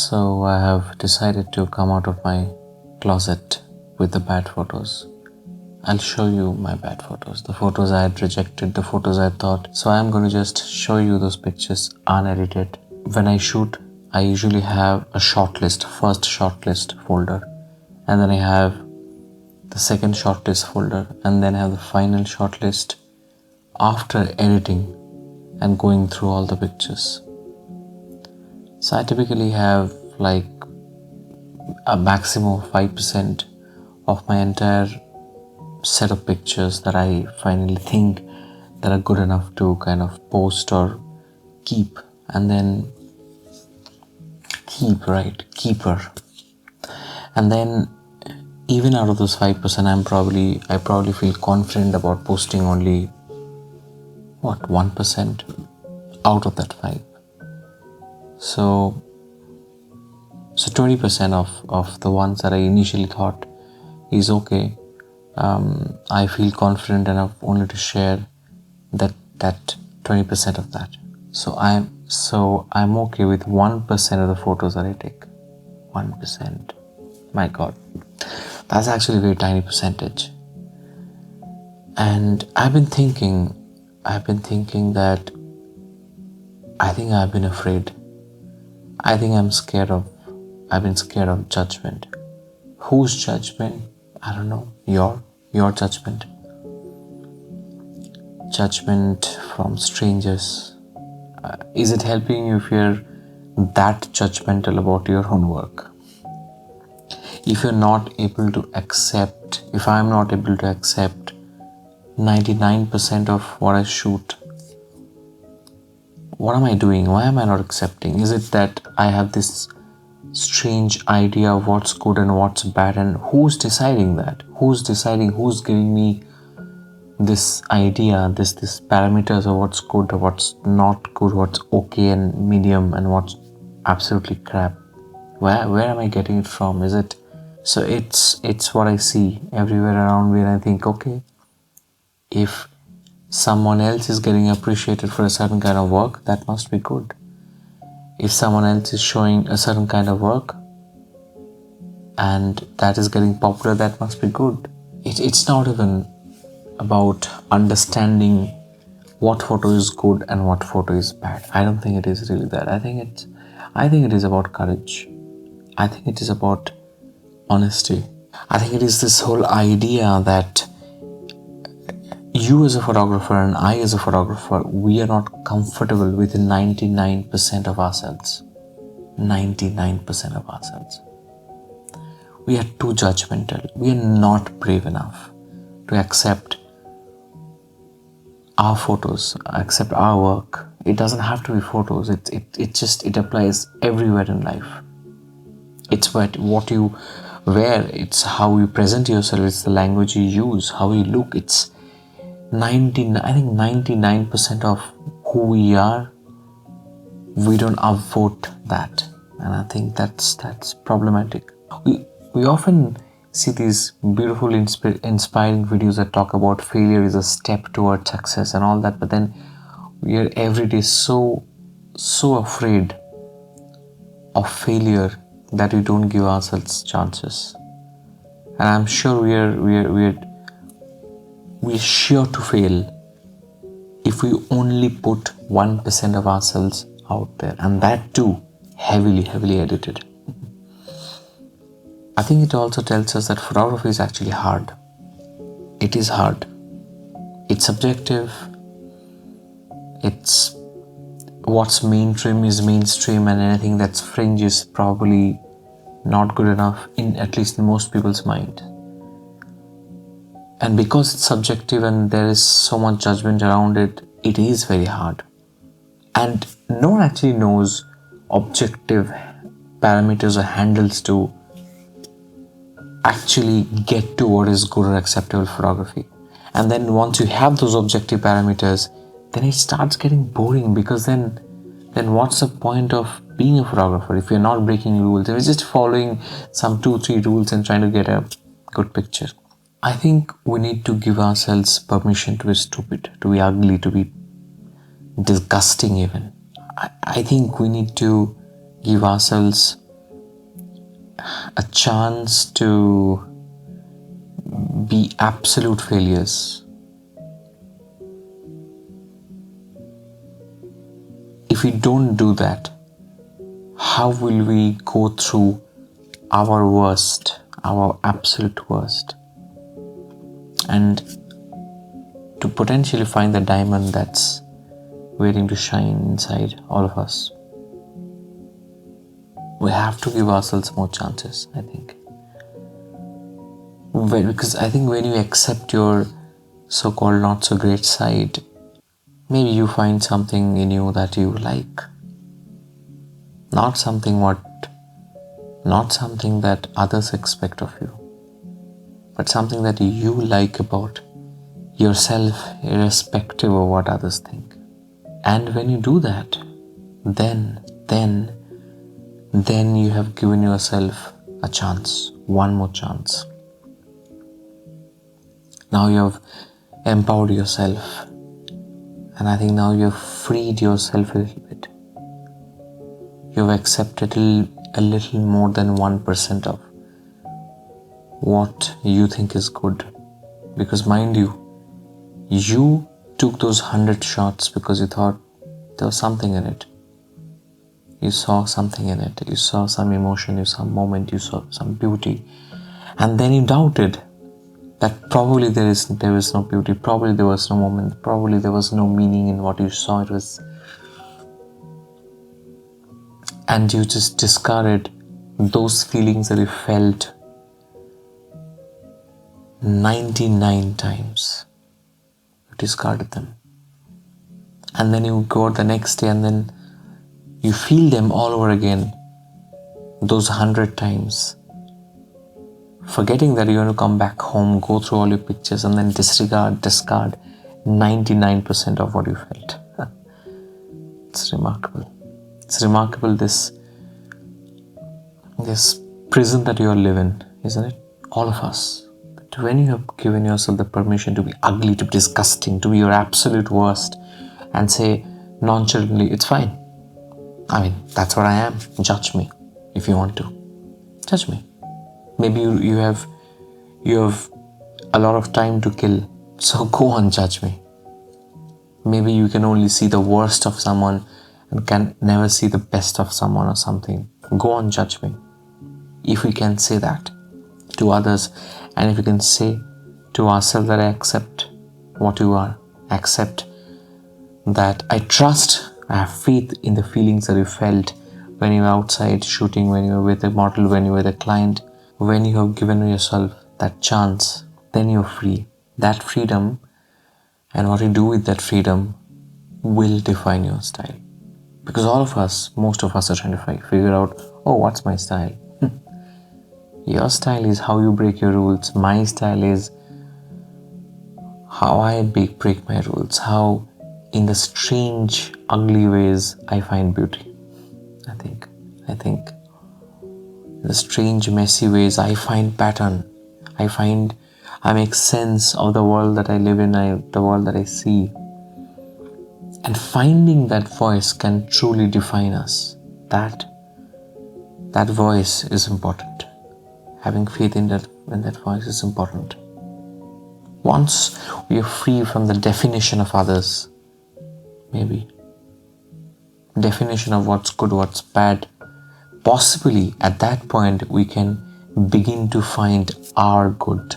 So I have decided to come out of my closet with the bad photos. I'll show you my bad photos, the photos I had rejected, the photos I thought. So I'm going to just show you those pictures unedited. When I shoot, I usually have a shortlist, first shortlist folder, and then I have the second shortlist folder, and then I have the final shortlist after editing and going through all the pictures. So I typically have like a maximum of 5% of my entire set of pictures that I finally think that are good enough to kind of post or keep, and then keeper. And then even out of those 5%, I probably feel confident about posting only 1% out of that 5. So 20% of the ones that I initially thought is okay, I feel confident enough only to share that 20% of that. So I'm okay with 1% of the photos that I take. 1%. My God, that's actually a very tiny percentage. And I've been thinking that I think I've been afraid. I think I've been scared of judgment. Whose judgment? I don't know. Your judgment. Judgment from strangers. Is it helping you if you're that judgmental about your own work? If I'm not able to accept 99% of what I shoot, what am I doing? Why am I not accepting? Is it that I have this strange idea of what's good and what's bad, and who's deciding that? Who's deciding? Who's giving me this idea, this parameters of what's good or what's not good, what's okay and medium, and what's absolutely crap? Where am I getting it from? Is it so? It's what I see everywhere around me, and I think, okay, if someone else is getting appreciated for a certain kind of work, that must be good. If someone else is showing a certain kind of work and that is getting popular, that must be good. It's not even about understanding what photo is good and what photo is bad. I don't think it is really that. I think it is about courage. I think it is about honesty. I think it is this whole idea that you as a photographer and I as a photographer, we are not comfortable with 99% of ourselves. 99% of ourselves. We are too judgmental. We are not brave enough to accept our photos, accept our work. It doesn't have to be photos. It applies everywhere in life. It's what you wear. It's how you present yourself. It's the language you use, how you look. It's 99% of who we are, we don't upvote that, and I think that's problematic. We often see these beautiful inspiring videos that talk about failure is a step toward success and all that, but then we are every day so afraid of failure that we don't give ourselves chances. And I'm sure we're sure to fail if we only put 1% of ourselves out there, and that too heavily edited. I think it also tells us that photography is actually hard. It is hard. It's subjective. It's what's mainstream is mainstream, and anything that's fringe is probably not good enough, at least in most people's mind. And because it's subjective and there is so much judgment around it, it is very hard. And no one actually knows objective parameters or handles to actually get to what is good or acceptable photography. And then once you have those objective parameters, then it starts getting boring, because then what's the point of being a photographer if you're not breaking rules, if you're just following some 2-3 rules and trying to get a good picture? I think we need to give ourselves permission to be stupid, to be ugly, to be disgusting even. I think we need to give ourselves a chance to be absolute failures. If we don't do that, how will we go through our worst, our absolute worst, and to potentially find the diamond that's waiting to shine inside all of us? We have to give ourselves more chances, I think. Because I think when you accept your so-called not so great side, maybe you find something in you that you like. Not something that others expect of you, but something that you like about yourself, irrespective of what others think. And when you do that, then you have given yourself a chance, one more chance. Now you have empowered yourself, and I think now you have freed yourself a little bit. You have accepted a little more than 1% of what you think is good. Because mind you took those 100 shots because you thought there was something in it. You saw something in it. You saw some emotion, you saw a moment, you saw some beauty. And then you doubted that probably there was no beauty, probably there was no moment, probably there was no meaning in what you saw. And you just discarded those feelings that you felt 99 times. You discarded them. And then you go the next day and then you feel them all over again, those 100 times. Forgetting that you're going to come back home, go through all your pictures and then discard 99% of what you felt. It's remarkable. It's remarkable, this prison that you are living, isn't it? All of us. But when you have given yourself the permission to be ugly, to be disgusting, to be your absolute worst, and say nonchalantly, it's fine. I mean, that's what I am. Judge me if you want to. Judge me. Maybe you have a lot of time to kill, so go on, judge me. Maybe you can only see the worst of someone and can never see the best of someone or something. Go on, judge me. If we can say that to others, and if we can say to ourselves that I accept what you are, accept that I trust, I have faith in the feelings that you felt when you were outside shooting, when you were with a model, when you were with a client, when you have given yourself that chance, then you're free. That freedom and what you do with that freedom will define your style. Because most of us are trying to figure out, what's my style? Your style is how you break your rules. My style is how I break my rules. How in the strange, ugly ways I find beauty. I think in the strange, messy ways I find pattern. I make sense of the world that I live in, the world that I see. And finding that voice can truly define us. That voice is important. Having faith in that voice is important. Once we are free from the definition of others, maybe definition of what's good, what's bad, possibly at that point we can begin to find our good,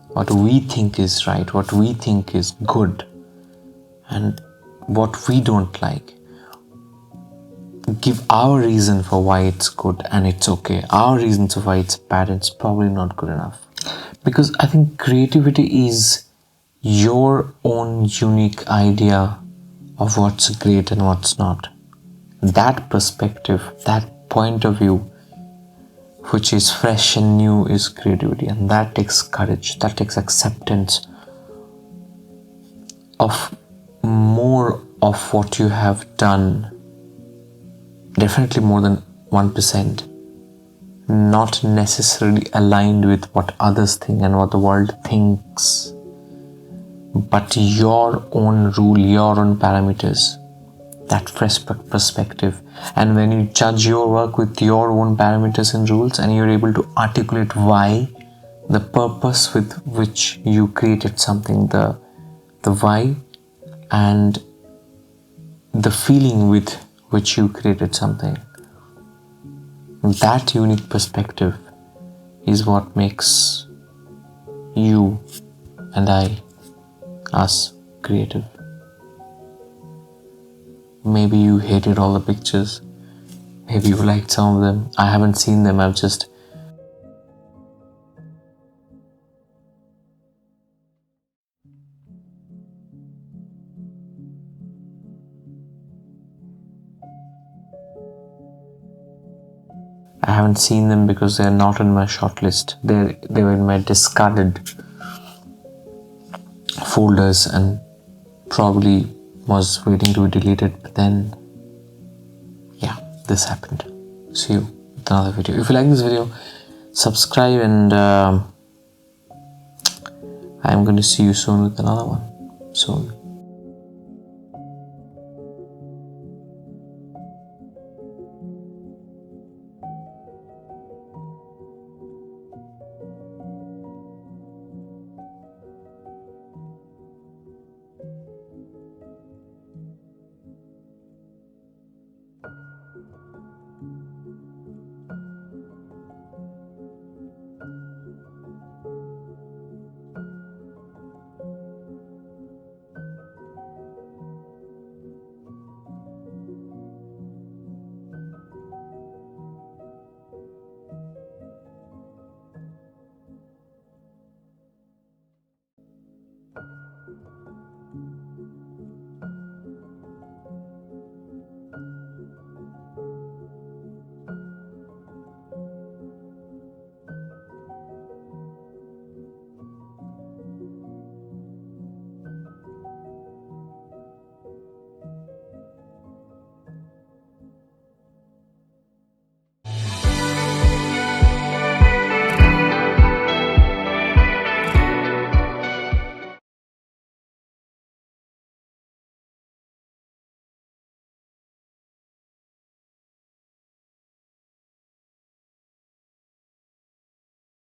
what we think is right, what we think is good, and what we don't like. Give our reason for why it's good and it's okay, our reasons of why it's bad and it's probably not good enough. Because I think creativity is your own unique idea of what's great and what's not. That perspective, that point of view, which is fresh and new, is creativity. And that takes courage, that takes acceptance of more of what you have done, definitely more than 1%, not necessarily aligned with what others think and what the world thinks, but your own rule, your own parameters. that fresh perspective. And when you judge your work with your own parameters and rules, and you're able to articulate why, the purpose with which you created something, the why, and the feeling with which you created something, that unique perspective is what makes you and us creative. Maybe you hated all the pictures, maybe you liked some of them. I haven't seen them, I haven't seen them because they're not in my shortlist. They were in my discarded folders and probably was waiting to be deleted. But then, yeah, this happened. See you with another video. If you like this video, subscribe, and I'm going to see you soon with another one soon.